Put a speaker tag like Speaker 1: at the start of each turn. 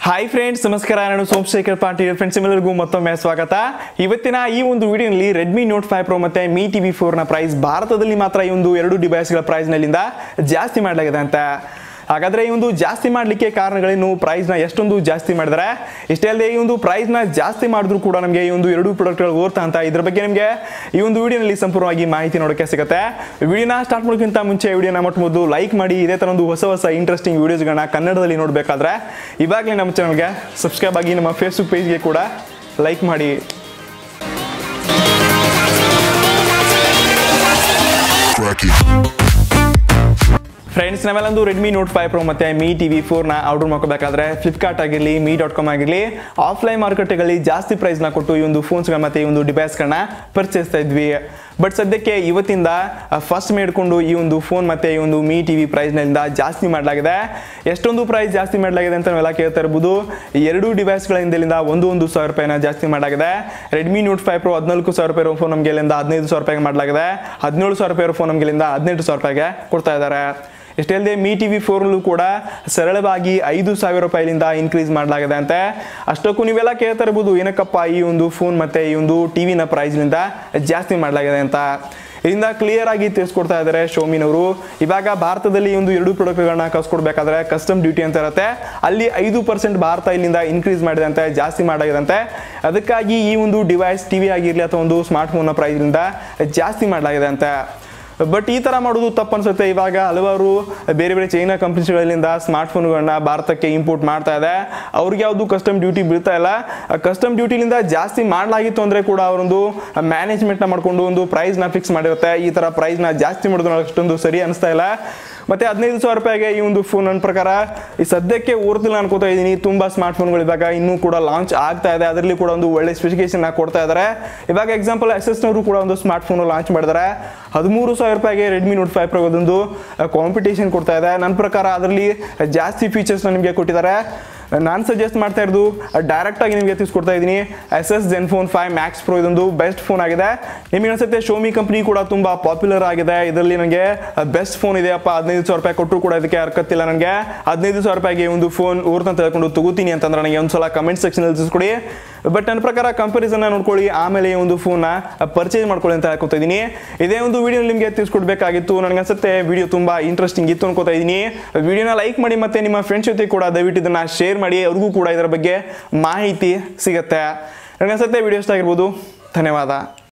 Speaker 1: Hi friends, ನಮಸ್ಕಾರ. ನಾನು Somashekar Patil. Friends, ನಿಮ್ಮೆಲ್ಲರಿಗೂ ಮತ್ತೊಮ್ಮೆ ಸ್ವಾಗತ. ಇವತ್ತಿನ ಈ ಒಂದು ವಿಡಿಯೋನಲ್ಲಿ ರೆಡ್ಮಿ ನೋಟ್ 5 ಪ್ರೋ ಮತ್ತೆ ಮಿ ಟಿವಿ 4 ನ ಪ್ರೈಸ್ ಭಾರತದಲ್ಲಿ ಮಾತ್ರ ಈ ಒಂದು ಎರಡು ಡಿವೈಸ್ಗಳ ಪ್ರೈಸ್ ನಲ್ಲಿಂದ ಜಾಸ್ತಿ ಮಾಡಲಾಗಿದೆ ಅಂತ. ಹಾಗಾದ್ರೆ ಈ ಒಂದು ಜಾಸ್ತಿ ಮಾಡಲಿಕ್ಕೆ ಕಾರಣಗಳೇನು, ಪ್ರೈಸ್ನ ಎಷ್ಟೊಂದು ಜಾಸ್ತಿ ಮಾಡಿದರೆ, ಇಷ್ಟೇ ಅಲ್ಲದೆ ಈ ಒಂದು ಪ್ರೈಸ್ನ ಜಾಸ್ತಿ ಮಾಡಿದ್ರು ಕೂಡ ನಮಗೆ ಈ ಒಂದು ಎರಡು ಪ್ರಾಡಕ್ಟ್ಗಳು ಓರ್ತಾ ಅಂತ, ಇದ್ರ ಬಗ್ಗೆ ನಿಮಗೆ ಈ ಒಂದು ವಿಡಿಯೋನಲ್ಲಿ ಸಂಪೂರ್ಣವಾಗಿ ಮಾಹಿತಿ ನೋಡೋಕೆ ಸಿಗುತ್ತೆ. ವಿಡಿಯೋನ ಸ್ಟಾರ್ಟ್ ಮಾಡೋಕ್ಕಿಂತ ಮುಂಚೆ ವಿಡಿಯೋನ ಮೊದಲು ಲೈಕ್ ಮಾಡಿ. ಇದೇ ಥರ ಒಂದು ಹೊಸ ಇಂಟ್ರೆಸ್ಟಿಂಗ್ ವಿಡಿಯೋಸ್ಗಳನ್ನ ಕನ್ನಡದಲ್ಲಿ ನೋಡಬೇಕಾದ್ರೆ ಇವಾಗಲೇ ನಮ್ಮ ಚಾನಲ್ಗೆ ಸಬ್ಸ್ಕ್ರೈಬ್ ಆಗಿ, ನಮ್ಮ ಫೇಸ್ಬುಕ್ ಪೇಜ್ಗೆ ಕೂಡ ಲೈಕ್ ಮಾಡಿ. ಫ್ರೆಂಡ್ಸ್, ನಾವೆಲ್ಲೊಂದು ರೆಡ್ಮಿ ನೋಟ್ 5 ಪ್ರೋ ಮತ್ತು ಮಿ ಟಿವಿ 4 ನ ಆರ್ಡರ್ ಮಾಡ್ಕೋಬೇಕಾದ್ರೆ ಫ್ಲಿಪ್ಕಾರ್ಟ್ ಆಗಿರಲಿ, mi.com ಆಗಿರಲಿ, ಆಫ್ಲೈನ್ ಮಾರ್ಕೆಟ್ಗಳಲ್ಲಿ ಜಾಸ್ತಿ ಪ್ರೈಸ್ನ ಕೊಟ್ಟು ಈ ಒಂದು ಫೋನ್ಸ್ಗಳ ಮತ್ತು ಈ ಒಂದು ಡಿವೈಸ್ಗಳನ್ನ ಪರ್ಚೇಸ್ತಾ ಇದ್ವಿ. ಬಟ್ ಸದ್ಯಕ್ಕೆ ಇವತ್ತಿಂದ ಫಸ್ಟ್ ಮೇಡ್ಕೊಂಡು ಈ ಒಂದು ಫೋನ್ ಮತ್ತು ಈ ಒಂದು ಮಿ ಟಿವಿ ಪ್ರೈಸ್ನಿಂದ ಜಾಸ್ತಿ ಮಾಡಲಾಗಿದೆ. ಎಷ್ಟೊಂದು ಪ್ರೈಸ್ ಜಾಸ್ತಿ ಮಾಡಲಾಗಿದೆ ಅಂತ ನಾವೆಲ್ಲ ಕೇಳ್ತಾ ಇರ್ಬೋದು. ಎರಡು ಡಿವೈಸ್ಗಳ ಹಿಂದೆಲಿಂದ ಒಂದು ಸಾವಿರ ರೂಪಾಯಿನ ಜಾಸ್ತಿ ಮಾಡಲಾಗಿದೆ. ರೆಡ್ಮಿ ನೋಟ್ 5 ಪ್ರೋ 14,000 ರೂಪಾಯಿ ಫೋನ್ ನಮಗೆ ಇಲ್ಲಿಂದ 15,000 ರೂಪಾಯಿಗೆ ಮಾಡಲಾಗಿದೆ. 17,000 ರೂಪಾಯಿ ಫೋನ್ ನಮಗೆ ಇಲ್ಲಿಂದ 18,000 ರೂಪಾಯಿಗೆ ಕೊಡ್ತಾ ಇದ್ದಾರೆ. ಇಷ್ಟೇ ಅಲ್ಲದೆ ಮಿ ಟಿವಿ 4 ಕೂಡ ಸರಳವಾಗಿ 5,000 ರೂಪಾಯಿಲಿಂದ ಇನ್ಕ್ರೀಸ್ ಮಾಡಲಾಗಿದೆ ಅಂತೆ. ಅಷ್ಟಕ್ಕೂ ನೀವೆಲ್ಲ ಕೇಳ್ತಾ ಇರ್ಬೋದು, ಏನಕ್ಕಪ್ಪ ಈ ಒಂದು ಫೋನ್ ಮತ್ತು ಈ ಒಂದು ಟಿವಿನ ಪ್ರೈಸ್ನಿಂದ ಜಾಸ್ತಿ ಮಾಡಲಾಗಿದೆ ಅಂತ. ಇದರಿಂದ ಕ್ಲಿಯರ್ ಆಗಿ ತಿಳಿಸ್ಕೊಡ್ತಾ ಇದ್ದಾರೆ ಶೋಮಿನವರು. ಇವಾಗ ಭಾರತದಲ್ಲಿ ಒಂದು ಎರಡು ಪ್ರಾಡಕ್ಟ್ಗಳನ್ನ ಕಳ್ಸ್ಕೊಡ್ಬೇಕಾದ್ರೆ ಕಸ್ಟಮ್ ಡ್ಯೂಟಿ ಅಂತ ಇರುತ್ತೆ, ಅಲ್ಲಿ 5% ಭಾರತ ಇಲ್ಲಿಂದ ಇನ್ಕ್ರೀಸ್ ಮಾಡಿದಂತೆ, ಜಾಸ್ತಿ ಮಾಡಲಾಗಿದಂತೆ. ಅದಕ್ಕಾಗಿ ಈ ಒಂದು ಡಿವೈಸ್ ಟಿವಿ ಆಗಿರಲಿ ಅಥವಾ ಒಂದು ಸ್ಮಾರ್ಟ್ ಫೋನ್ನ ಪ್ರೈಸ್ನಿಂದ ಜಾಸ್ತಿ ಮಾಡಲಾಗಿದೆ ಅಂತೆ. ಬಟ್ ಈ ಥರ ಮಾಡೋದು ತಪ್ಪು ಅನ್ಸುತ್ತೆ. ಇವಾಗ ಹಲವಾರು ಬೇರೆ ಬೇರೆ ಚೈನಾ ಕಂಪನೀಸ್ಗಳಿಂದ ಸ್ಮಾರ್ಟ್ ಫೋನ್ಗಳನ್ನ ಭಾರತಕ್ಕೆ ಇಂಪೋರ್ಟ್ ಮಾಡ್ತಾ ಇದೆ. ಅವ್ರಿಗೆ ಯಾವುದು ಕಸ್ಟಮ್ ಡ್ಯೂಟಿ ಬೀಳ್ತಾ ಇಲ್ಲ. ಕಸ್ಟಮ್ ಡ್ಯೂಟಿಲಿಂದ ಜಾಸ್ತಿ ಮಾಡಲಾಗಿತ್ತು ಅಂದರೆ ಕೂಡ ಅವರೊಂದು ಮ್ಯಾನೇಜ್ಮೆಂಟ್ನ ಮಾಡಿಕೊಂಡು ಒಂದು ಪ್ರೈಸ್ನ ಫಿಕ್ಸ್ ಮಾಡಿರುತ್ತೆ. ಈ ಥರ ಪ್ರೈಸ್ನ ಜಾಸ್ತಿ ಮಾಡೋದು ಅಷ್ಟೊಂದು ಸರಿ ಅನಿಸ್ತಾ ಇಲ್ಲ. ಮತ್ತು 15,000 ರೂಪಾಯಿಗೆ ಈ ಒಂದು ಫೋನ್ ನನ್ನ ಪ್ರಕಾರ ಈ ಸದ್ಯಕ್ಕೆ ಓರ್ತಿಲ್ಲ ಅನ್ಕೋತಾ ಇದ್ದೀನಿ. ತುಂಬ ಸ್ಮಾರ್ಟ್ ಫೋನ್ಗಳು ಇವಾಗ ಇನ್ನೂ ಕೂಡ ಲಾಂಚ್ ಆಗ್ತಾ ಇದೆ, ಅದರಲ್ಲಿ ಕೂಡ ಒಂದು ಒಳ್ಳೆ ಸ್ಪೆಸಿಫಿಕೇಶನ್ ಕೊಡ್ತಾ ಇದ್ದಾರೆ. ಇವಾಗ ಎಕ್ಸಾಂಪಲ್ ಎಸ್ಎಸ್ನವರು ಕೂಡ ಒಂದು ಸ್ಮಾರ್ಟ್ ಫೋನ್ ಲಾಂಚ್ ಮಾಡಿದ್ದಾರೆ. 13,000 ರೂಪಾಯಿಗೆ ರೆಡ್ಮಿ ನೋಟ್ 5 ಪ್ರೋ ಅದೊಂದು ಕಾಂಪಿಟೇಷನ್ ಕೊಡ್ತಾ ಇದೆ. ನನ್ನ ಪ್ರಕಾರ ಅದರಲ್ಲಿ ಜಾಸ್ತಿ ಫೀಚರ್ಸ್ನ ನಿಮಗೆ ಕೊಟ್ಟಿದ್ದಾರೆ. ನಾನು ಸಜೆಸ್ಟ್ ಮಾಡ್ತಾ ಇರೋದು ಡೈರೆಕ್ಟಾಗಿ ನಿಮಗೆ ತಿಳಿಸ್ಕೊಡ್ತಾ ಇದ್ದೀನಿ. SS Zenfone 5 Max Pro ಇದೊಂದು ಬೆಸ್ಟ್ ಫೋನ್ ಆಗಿದೆ. ನಿಮಗೆ ಅನ್ಸುತ್ತೆ ಶೋಮಿ ಕಂಪ್ನಿ ಕೂಡ ತುಂಬ ಪಾಪ್ಯುಲರ್ ಆಗಿದೆ, ಇದರಲ್ಲಿ ನನಗೆ ಬೆಸ್ಟ್ ಫೋನ್ ಇದೆಯಪ್ಪ, 15,000 ರೂಪಾಯಿ ಕೊಟ್ಟರು ಕೂಡ ಇದಕ್ಕೆ ಹರ್ಕತ್ತಿಲ್ಲ, ನನಗೆ 15,000 ರೂಪಾಯಿಗೆ ಒಂದು ಫೋನ್ ಊರ್ತ ಹೇಳ್ಕೊಂಡು ತಗೋತೀನಿ ಅಂತಂದ್ರೆ ನನಗೆ ಒಂದ್ಸಲ ಕಮೆಂಟ್ ಸೆಕ್ಷನಲ್ಲಿ ತಿಳಿಸ್ಕೊಡಿ. ಬಟ್ ನನ್ನ ಪ್ರಕಾರ ಕಂಪ್ಯಾರಿಸನ್ ನೋಡ್ಕೊಳ್ಳಿ, ಆಮೇಲೆ ಈ ಒಂದು ಫೋನ್ನ ಪರ್ಚೇಸ್ ಮಾಡ್ಕೊಳ್ಳಿ ಅಂತ ಹೇಳ್ಕೊತಾ ಇದ್ದೀನಿ. ಇದೇ ಒಂದು ವಿಡಿಯೋ ನಿಮಗೆ ತಿಳಿಸ್ಕೊಡ್ಬೇಕಾಗಿತ್ತು. ನನಗೆ ಅನ್ಸುತ್ತೆ ವಿಡಿಯೋ ತುಂಬ ಇಂಟ್ರೆಸ್ಟಿಂಗ್ ಇತ್ತು ಅನ್ಕೋತಾ ಇದ್ದೀನಿ. ವಿಡಿಯೋನ ಲೈಕ್ ಮಾಡಿ ಮತ್ತು ನಿಮ್ಮ ಫ್ರೆಂಡ್ಸ್ ಜೊತೆ ಕೂಡ ದಯವಿಟ್ಟು ಇದನ್ನು ಶೇರ್ ಮಾಡಿ, ಅವ್ರಿಗೂ ಕೂಡ ಇದರ ಬಗ್ಗೆ ಮಾಹಿತಿ ಸಿಗುತ್ತೆ. ನನಗೆ ಅನ್ಸುತ್ತೆ ವಿಡಿಯೋ ಇಷ್ಟ ಆಗಿರ್ಬೋದು. ಧನ್ಯವಾದ.